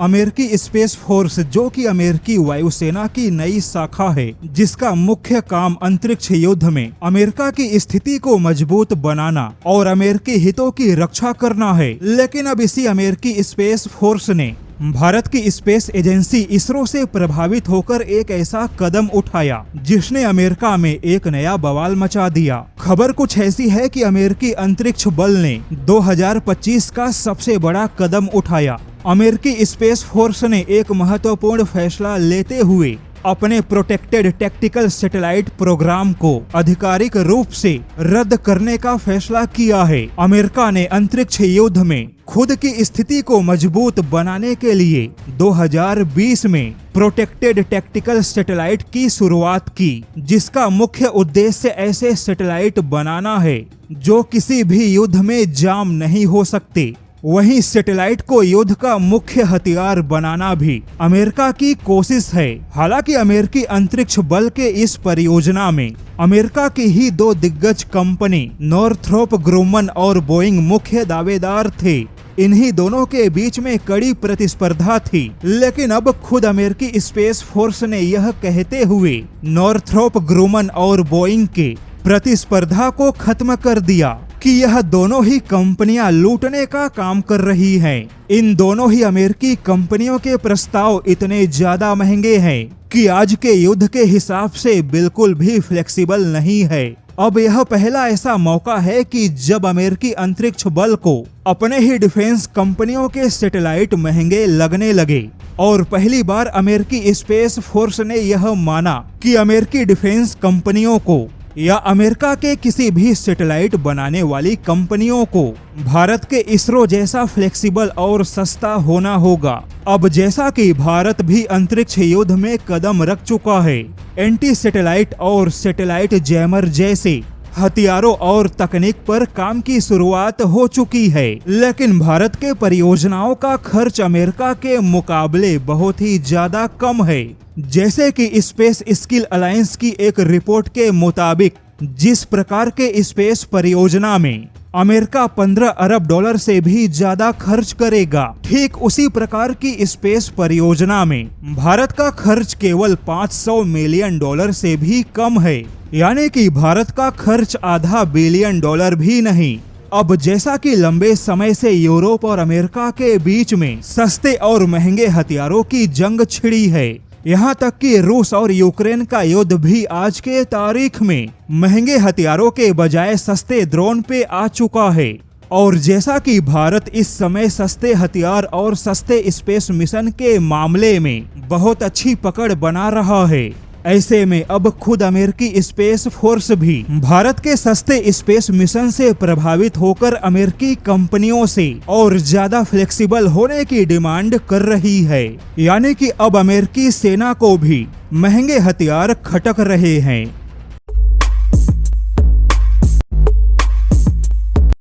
अमेरिकी space force, जो कि अमेरिकी वायुसेना की नई शाखा है, जिसका मुख्य काम अंतरिक्ष युद्ध में अमेरिका की स्थिति को मजबूत बनाना और अमेरिकी हितों की रक्षा करना है। लेकिन अब इसी अमेरिकी स्पेस फोर्स ने भारत की स्पेस एजेंसी इसरो से प्रभावित होकर एक ऐसा कदम उठाया जिसने अमेरिका में एक नया बवाल मचा दिया। खबर कुछ ऐसी है कि अमेरिकी अंतरिक्ष बल ने 2025 का सबसे बड़ा कदम उठाया। अमेरिकी स्पेस फोर्स ने एक महत्वपूर्ण फैसला लेते हुए अपने प्रोटेक्टेड टैक्टिकल सैटेलाइट प्रोग्राम को आधिकारिक रूप से रद्द करने का फैसला किया है। अमेरिका ने अंतरिक्ष युद्ध में खुद की स्थिति को मजबूत बनाने के लिए 2020 में प्रोटेक्टेड टैक्टिकल सैटेलाइट की शुरुआत की, जिसका मुख्य उद्देश्य ऐसे सैटेलाइट बनाना है जो किसी भी युद्ध में जाम नहीं हो सकते। वहीं सैटेलाइट को युद्ध का मुख्य हथियार बनाना भी अमेरिका की कोशिश है। हालांकि अमेरिकी अंतरिक्ष बल के इस परियोजना में अमेरिका की ही दो दिग्गज कंपनी नॉर्थरोप ग्रुमन और बोइंग मुख्य दावेदार थे। इन्हीं दोनों के बीच में कड़ी प्रतिस्पर्धा थी, लेकिन अब खुद अमेरिकी स्पेस फोर्स ने यह कहते हुए नॉर्थरोप ग्रुमन और बोइंग के प्रतिस्पर्धा को खत्म कर दिया कि यह दोनों ही कंपनियां लूटने का काम कर रही हैं। इन दोनों ही अमेरिकी कंपनियों के प्रस्ताव इतने ज्यादा महंगे हैं कि आज के युद्ध के हिसाब से बिल्कुल भी फ्लेक्सिबल नहीं है। अब यह पहला ऐसा मौका है कि जब अमेरिकी अंतरिक्ष बल को अपने ही डिफेंस कंपनियों के सैटेलाइट महंगे लगने लगे और पहली बार अमेरिकी स्पेस फोर्स ने यह माना कि अमेरिकी डिफेंस कंपनियों को या अमेरिका के किसी भी सैटेलाइट बनाने वाली कंपनियों को भारत के इसरो जैसा फ्लेक्सिबल और सस्ता होना होगा। अब जैसा कि भारत भी अंतरिक्ष युद्ध में कदम रख चुका है, एंटी सैटेलाइट और सैटेलाइट जैमर जैसे हथियारों और तकनीक पर काम की शुरुआत हो चुकी है, लेकिन भारत के परियोजनाओं का खर्च अमेरिका के मुकाबले बहुत ही ज्यादा कम है। जैसे कि स्पेस स्किल अलायंस की एक रिपोर्ट के मुताबिक जिस प्रकार के स्पेस परियोजना में अमेरिका 15 अरब डॉलर से भी ज्यादा खर्च करेगा, ठीक उसी प्रकार की स्पेस परियोजना में भारत का खर्च केवल 500 मिलियन डॉलर से भी कम है। यानी कि भारत का खर्च आधा बिलियन डॉलर भी नहीं। अब जैसा कि लंबे समय से यूरोप और अमेरिका के बीच में सस्ते और महंगे हथियारों की जंग छिड़ी है, यहाँ तक कि रूस और यूक्रेन का युद्ध भी आज के तारीख में महंगे हथियारों के बजाय सस्ते ड्रोन पे आ चुका है। और जैसा कि भारत इस समय सस्ते हथियार और सस्ते स्पेस मिशन के मामले में बहुत अच्छी पकड़ बना रहा है, ऐसे में अब खुद अमेरिकी स्पेस फोर्स भी भारत के सस्ते स्पेस मिशन से प्रभावित होकर अमेरिकी कंपनियों से और ज्यादा फ्लेक्सिबल होने की डिमांड कर रही है। यानी कि अब अमेरिकी सेना को भी महंगे हथियार खटक रहे हैं।